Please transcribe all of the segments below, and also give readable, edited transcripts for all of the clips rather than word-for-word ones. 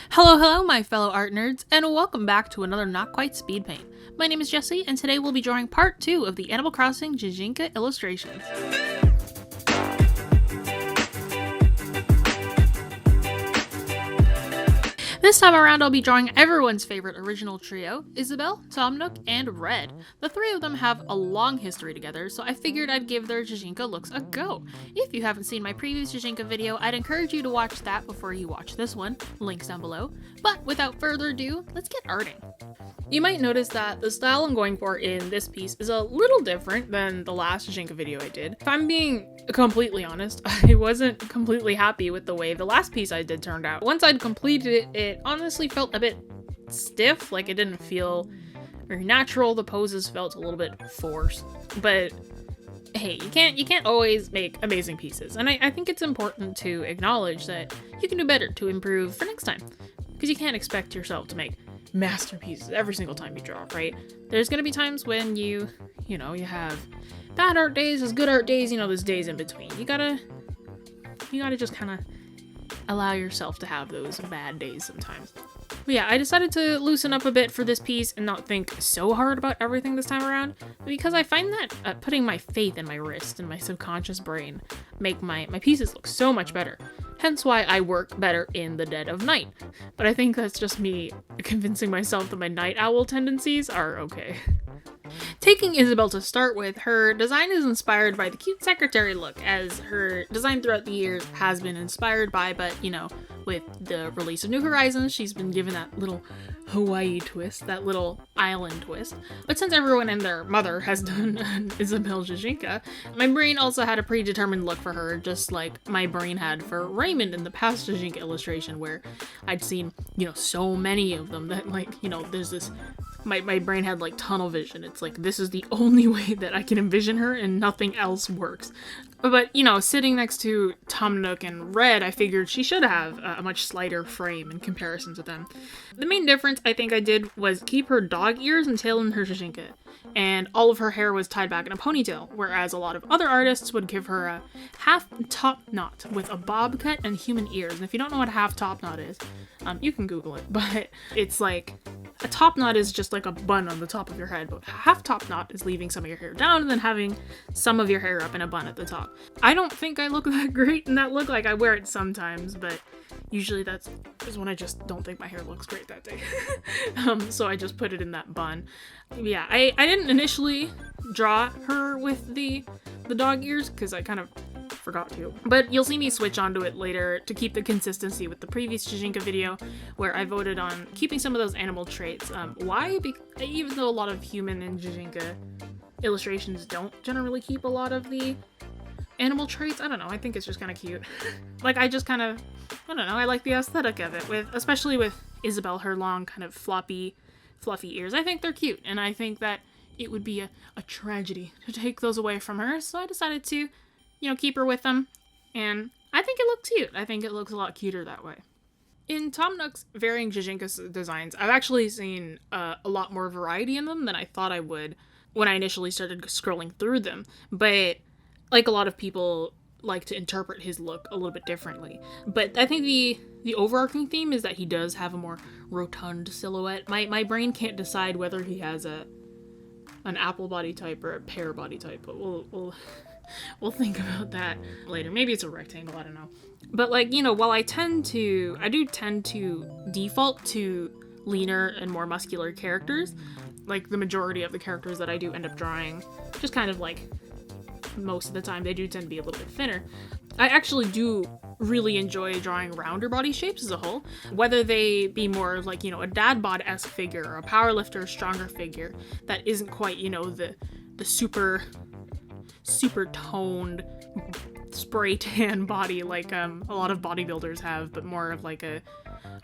Hello, my fellow art nerds, and welcome back to another Not Quite Speed Paint. My name is Jessie, and today we'll be drawing part 2 of the Animal Crossing Gijinka illustrations. This time around, I'll be drawing everyone's favorite original trio, Isabelle, Nook, and Red. The three of them have a long history together, so I figured I'd give their Gijinka looks a go. If you haven't seen my previous Gijinka video, I'd encourage you to watch that before you watch this one, links down below. But without further ado, let's get arting. You might notice that the style I'm going for in this piece is a little different than the last Gijinka video I did. If I'm being completely honest, I wasn't completely happy with the way the last piece I did turned out. Once I'd completed it, it honestly felt a bit stiff, like it didn't feel very natural. The poses felt a little bit forced, but hey, you can't always make amazing pieces, and I think it's important to acknowledge that you can do better to improve for next time, because you can't expect yourself to make masterpieces every single time you draw, right? There's gonna be times when you have bad art days, there's good art days, there's days in between. You gotta just kind of allow yourself to have those bad days sometimes. But yeah, I decided to loosen up a bit for this piece and not think so hard about everything this time around, because I find that putting my faith in my wrist and my subconscious brain make my pieces look so much better. Hence why I work better in the dead of night. But I think that's just me convincing myself that my night owl tendencies are okay. Taking Isabelle to start with, her design is inspired by the cute secretary look, as her design throughout the years has been inspired by, but with the release of New Horizons, she's been given that little Hawaii twist, that little island twist. But since everyone and their mother has done an Isabelle Gijinka, my brain also had a predetermined look for her, just like my brain had for Raymond in the past Gijinka illustration, where I'd seen, so many of them that, there's this... My brain had tunnel vision. It's like, this is the only way that I can envision her and nothing else works. But, sitting next to Nook and Red, I figured she should have a much slighter frame in comparison to them. The main difference I think I did was keep her dog ears and tail in her Gijinka, and all of her hair was tied back in a ponytail, whereas a lot of other artists would give her a half top knot with a bob cut and human ears. And if you don't know what a half top knot is, you can Google it, but it's like a top knot is just like a bun on the top of your head, but a half top knot is leaving some of your hair down and then having some of your hair up in a bun at the top. I don't think I look that great in that look. Like, I wear it sometimes, but usually that's when I just don't think my hair looks great that day. So I just put it in that bun. Yeah, I didn't initially draw her with the dog ears because I kind of forgot to, but you'll see me switch onto it later to keep the consistency with the previous Gijinka video, where I voted on keeping some of those animal traits. Why? Even though a lot of human and Gijinka illustrations don't generally keep a lot of the animal traits, I don't know, I think it's just kind of cute. Like, I like the aesthetic of it, especially with Isabelle, her long kind of floppy, fluffy ears. I think they're cute, and I think that it would be a tragedy to take those away from her, so I decided to keep her with them, and I think it looks cute. I think it looks a lot cuter that way. In Nook's varying Gijinka designs, I've actually seen a lot more variety in them than I thought I would when I initially started scrolling through them, but like a lot of people like to interpret his look a little bit differently. But I think the overarching theme is that he does have a more rotund silhouette. My brain can't decide whether he has an apple body type or a pear body type, but we'll think about that later. Maybe it's a rectangle, I don't know. But while I do tend to default to leaner and more muscular characters, like the majority of the characters that I do end up drawing, just kind of like most of the time, they do tend to be a little bit thinner. I actually do really enjoy drawing rounder body shapes as a whole, whether they be more like, a dad bod-esque figure or a powerlifter, stronger figure that isn't quite, the super toned spray tan body like a lot of bodybuilders have, but more of like a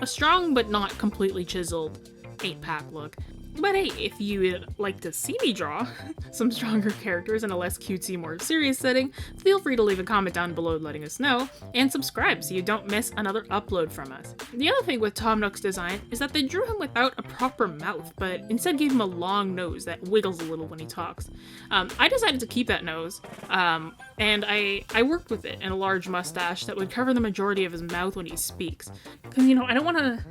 strong but not completely chiseled 8-pack look. But hey, if you would like to see me draw some stronger characters in a less cutesy, more serious setting, feel free to leave a comment down below letting us know, and subscribe so you don't miss another upload from us. The other thing with Nook's design is that they drew him without a proper mouth, but instead gave him a long nose that wiggles a little when he talks. I decided to keep that nose, and I worked with it and a large mustache that would cover the majority of his mouth when he speaks. Because, I don't want to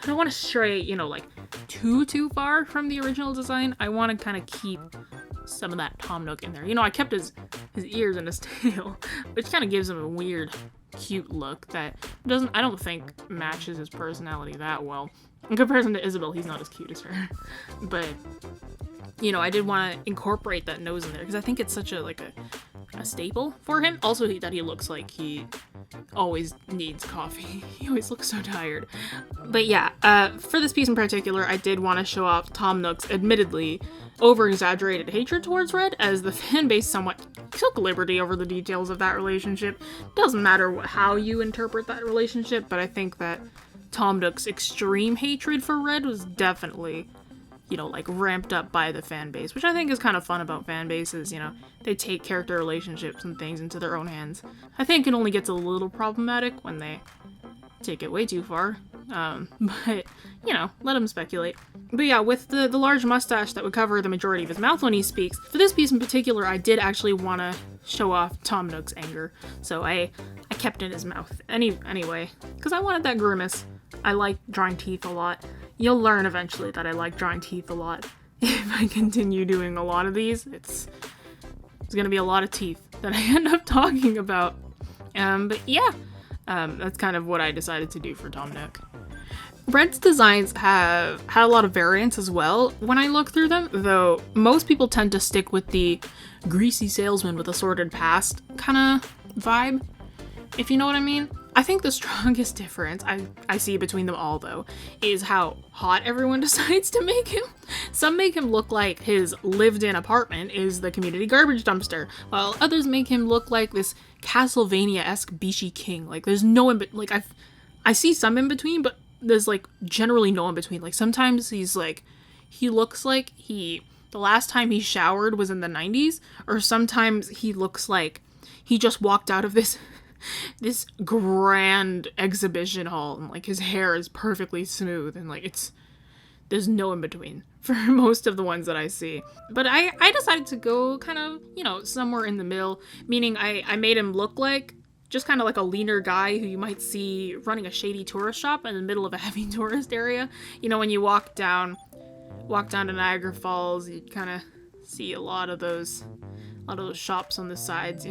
I don't want to stray, you know, like too far from the original design. I want to kind of keep some of that Tom Nook in there. You know, I kept his ears and his tail, which kind of gives him a weird, cute look that I don't think matches his personality that well. In comparison to Isabelle, he's not as cute as her. But, you know, I did want to incorporate that nose in there because I think it's such a staple for him. Also, that he looks like he always needs coffee. He always looks so tired. But yeah, for this piece in particular, I did want to show off Tom Nook's admittedly over-exaggerated hatred towards Red, as the fan base somewhat took liberty over the details of that relationship. Doesn't matter how you interpret that relationship, but I think that Tom Nook's extreme hatred for Red was definitely, you know, like ramped up by the fan base, which I think is kind of fun about fan bases. You know, they take character relationships and things into their own hands. I think it only gets a little problematic when they take it way too far. But, you know, let him speculate. But yeah, with the large mustache that would cover the majority of his mouth when he speaks, for this piece in particular, I did actually want to show off Tom Nook's anger. So I kept in his mouth anyway, because I wanted that grimace. I like drawing teeth a lot. You'll learn eventually that I like drawing teeth a lot. If I continue doing a lot of these, it's gonna be a lot of teeth that I end up talking about. But yeah, that's kind of what I decided to do for Tom Nook. Red's designs have had a lot of variants as well when I look through them, though most people tend to stick with the greasy salesman with a sordid past kind of vibe, if you know what I mean. I think the strongest difference I see between them all, though, is how hot everyone decides to make him. Some make him look like his lived-in apartment is the community garbage dumpster, while others make him look like this Castlevania-esque Bishi King. Like, there's no I see some in between, but there's, like, generally no in between. Like, sometimes he looks like the last time he showered was in the 90s, or sometimes he looks like he just walked out of this grand exhibition hall, and like his hair is perfectly smooth, and like there's no in between for most of the ones that I see. But I decided to go kind of, you know, somewhere in the middle, meaning I made him look like just kind of like a leaner guy who you might see running a shady tourist shop in the middle of a heavy tourist area. You know, when you walk down to Niagara Falls, you kind of see a lot of those shops on the sides,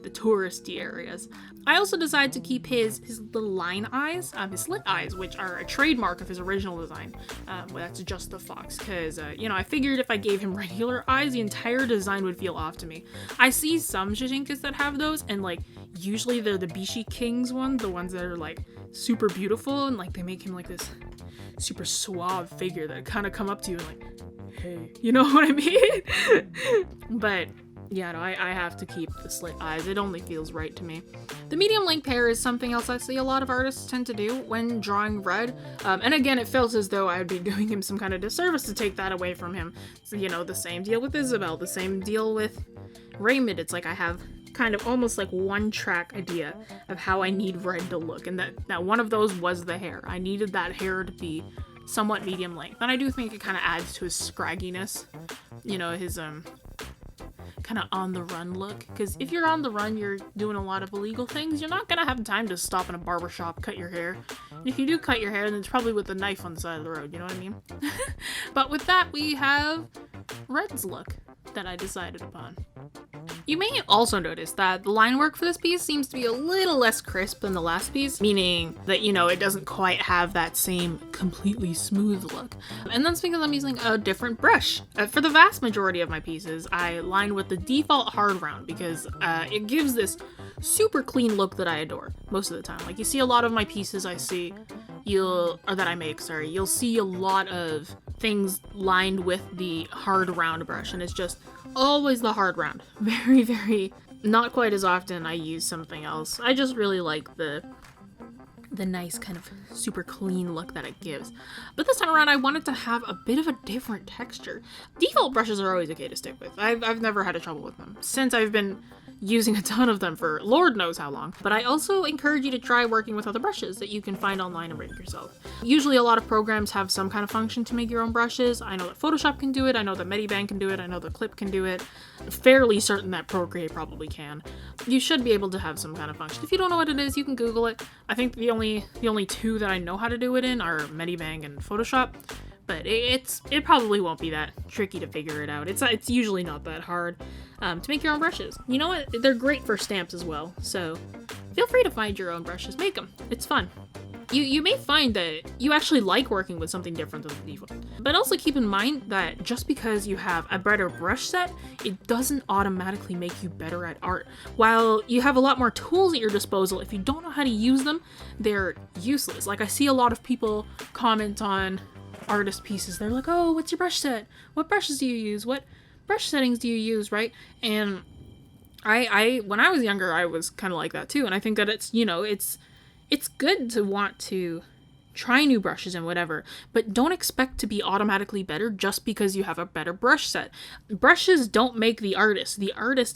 the touristy areas. I also decided to keep his little line eyes, his slit eyes, which are a trademark of his original design. Well, that's just the fox, because, you know, I figured if I gave him regular eyes, the entire design would feel off to me. I see some Gijinkas that have those, and, like, usually they're the Bishi Kings ones, the ones that are, like, super beautiful, and, like, they make him, like, this super suave figure that kind of come up to you and, like, hey, you know what I mean? But yeah, no, I have to keep the slit eyes. It only feels right to me. The medium length hair is something else I see a lot of artists tend to do when drawing Red. And again, it feels as though I would be doing him some kind of disservice to take that away from him. So, you know, the same deal with Isabelle, the same deal with Raymond. It's like I have kind of almost like one track idea of how I need Red to look. And that one of those was the hair. I needed that hair to be somewhat medium length. And I do think it kind of adds to his scragginess. You know, his kind of on the run look, because if you're on the run, you're doing a lot of illegal things. You're not gonna have time to stop in a barbershop, cut your hair. And if you do cut your hair, then it's probably with a knife on the side of the road, you know what I mean? But with that, we have Red's look that I decided upon. You may also notice that the line work for this piece seems to be a little less crisp than the last piece, meaning that, you know, it doesn't quite have that same completely smooth look. And that's because I'm using a different brush. For the vast majority of my pieces, I line with the default hard round because it gives this super clean look that I adore most of the time. Like, you see a lot of my pieces you'll see a lot of things lined with the hard round brush, and it's just always the hard round. Very, very, not quite as often I use something else. I just really like the nice kind of super clean look that it gives. But this time around, I wanted to have a bit of a different texture. Default brushes are always okay to stick with. I've never had a trouble with them. Since I've been using a ton of them for Lord knows how long. But I also encourage you to try working with other brushes that you can find online and make yourself. Usually a lot of programs have some kind of function to make your own brushes. I know that Photoshop can do it, I know that Medibang can do it, I know that Clip can do it. I'm fairly certain that Procreate probably can. You should be able to have some kind of function. If you don't know what it is, you can Google it. I think the only two that I know how to do it in are Medibang and Photoshop. But it probably won't be that tricky to figure it out. It's usually not that hard to make your own brushes. You know what? They're great for stamps as well. So feel free to find your own brushes. Make them. It's fun. You may find that you actually like working with something different than the default. But also keep in mind that just because you have a better brush set, it doesn't automatically make you better at art. While you have a lot more tools at your disposal, if you don't know how to use them, they're useless. Like I see a lot of people comment on artist pieces. They're like, oh, what's your brush set? What brushes do you use? What brush settings do you use, right? And I when I was younger, I was kind of like that too. And I think that it's good to want to try new brushes and whatever, but don't expect to be automatically better just because you have a better brush set. Brushes don't make the artist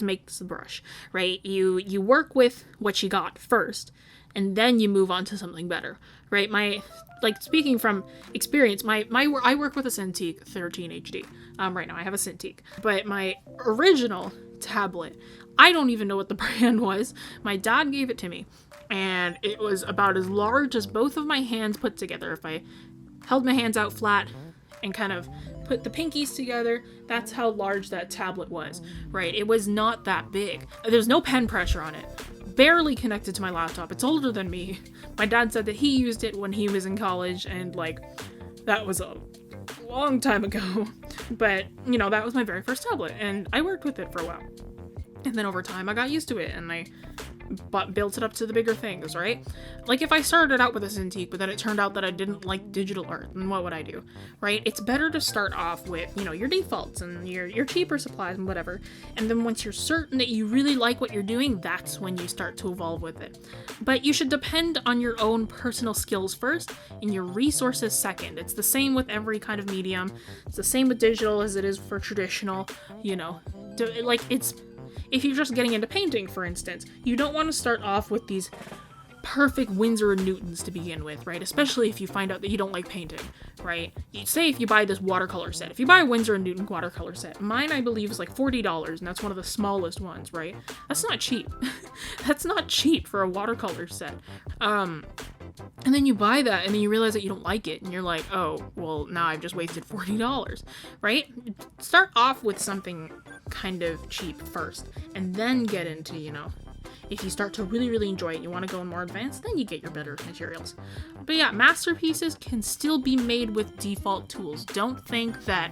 makes the brush, right? You work with what you got first, and then you move on to something better, right? Speaking from experience, I work with a Cintiq 13 HD. Right now I have a Cintiq, but my original tablet, I don't even know what the brand was. My dad gave it to me, and it was about as large as both of my hands put together. If I held my hands out flat and kind of put the pinkies together, that's how large that tablet was, right? It was not that big. There's no pen pressure on it. Barely connected to my laptop. It's older than me. My dad said that he used it when he was in college, and that was a long time ago. But that was my very first tablet, and I worked with it for a while. And then over time I got used to it, and I built it up to the bigger things, right? Like if I started out with a Cintiq, but then it turned out that I didn't like digital art, then what would I do, right? It's better to start off with, your defaults and your cheaper supplies and whatever. And then once you're certain that you really like what you're doing, that's when you start to evolve with it. But you should depend on your own personal skills first and your resources second. It's the same with every kind of medium. It's the same with digital as it is for traditional, if you're just getting into painting, for instance, you don't want to start off with these perfect Winsor & Newtons to begin with, right? Especially if you find out that you don't like painting, right? Say if you buy this watercolor set. If you buy a Winsor & Newton watercolor set, mine I believe is like $40, and that's one of the smallest ones, right? That's not cheap. That's not cheap for a watercolor set. And then you buy that, and then you realize that you don't like it, and you're like, oh, well, now I've just wasted $40, right? Start off with something kind of cheap first, and then get into, if you start to really, really enjoy it, you want to go more advanced, then you get your better materials. But yeah, masterpieces can still be made with default tools. Don't think that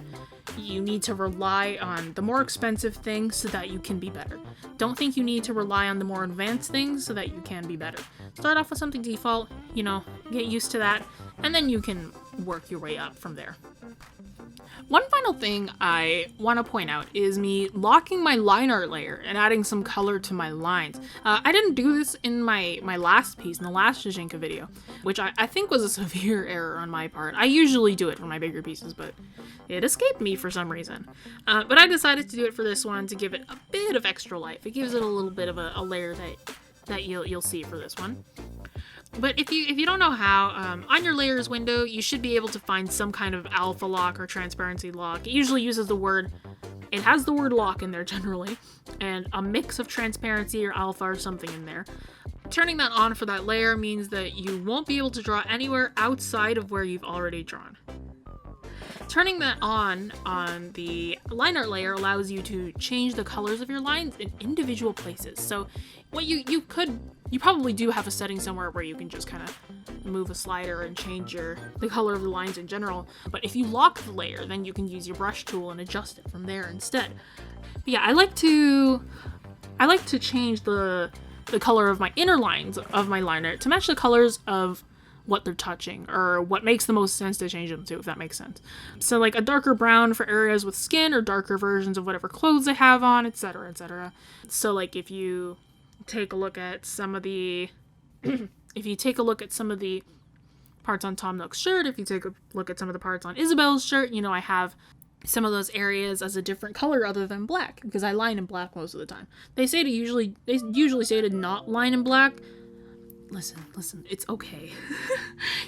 you need to rely on the more expensive things so that you can be better. Don't think you need to rely on the more advanced things so that you can be better. Start off with something default, get used to that, and then you can work your way up from there. One final thing I want to point out is me locking my line art layer and adding some color to my lines. I didn't do this in my last piece, in the last GIJINKA video, which I think was a severe error on my part. I usually do it for my bigger pieces, but it escaped me for some reason. But I decided to do it for this one to give it a bit of extra life. It gives it a little bit of a layer that you'll see for this one. But if you don't know how, on your layers window, you should be able to find some kind of alpha lock or transparency lock. It usually uses it has the word lock in there generally, and a mix of transparency or alpha or something in there. Turning that on for that layer means that you won't be able to draw anywhere outside of where you've already drawn. Turning that on the line art layer allows you to change the colors of your lines in individual places. So what you probably do have a setting somewhere where you can just kind of move a slider and change the color of the lines in general. But if you lock the layer, then you can use your brush tool and adjust it from there instead. But yeah, I like to change the color of my inner lines of my line art to match the colors of what they're touching, or what makes the most sense to change them to, if that makes sense. So like a darker brown for areas with skin, or darker versions of whatever clothes they have on, etc., etc. So like if you take a look at some of the parts on Tom Nook's shirt, if you take a look at some of the parts on Isabelle's shirt, I have some of those areas as a different color other than black, because I line in black most of the time. They usually say to not line in black. Listen, it's okay.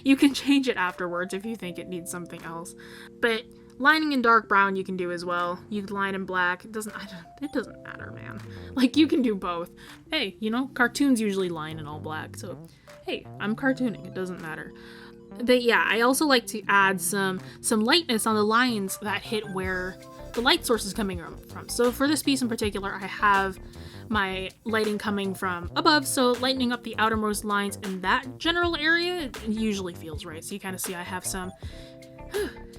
You can change it afterwards if you think it needs something else. But lining in dark brown you can do as well. You can line in black. It doesn't matter, man. Like, you can do both. Hey, you know, cartoons usually line in all black, so hey, I'm cartooning. It doesn't matter. But yeah, I also like to add some lightness on the lines that hit where the light source is coming from. So for this piece in particular, I have my lighting coming from above, so lightening up the outermost lines in that general area, it usually feels right. So you kind of see I have some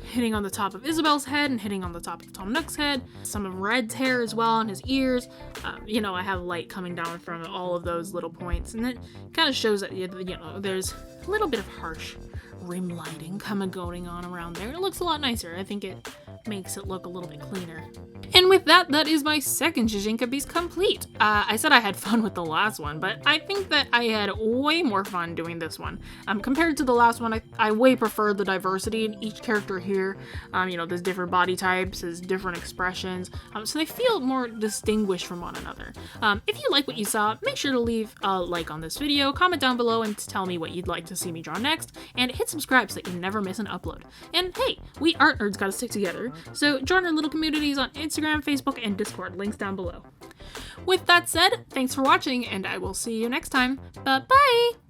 hitting on the top of Isabelle's head and hitting on the top of Tom Nook's head, some of Red's hair as well on his ears. You know, I have light coming down from all of those little points, and it kind of shows that, you know, there's a little bit of harsh rim lighting going on around there. It looks a lot nicer. I think it makes it look a little bit cleaner. And with that is my second GIJINKA piece complete. I said I had fun with the last one, but I think that I had way more fun doing this one. Compared to the last one, I way prefer the diversity in each character here. You know, there's different body types, there's different expressions, so they feel more distinguished from one another. If you like what you saw, make sure to leave a like on this video, comment down below and tell me what you'd like to see me draw next, and hit subscribe so that you never miss an upload. And hey, we art nerds gotta stick together, so join our little communities on Instagram, Facebook, and Discord, links down below. With that said, thanks for watching, and I will see you next time. Bye-bye!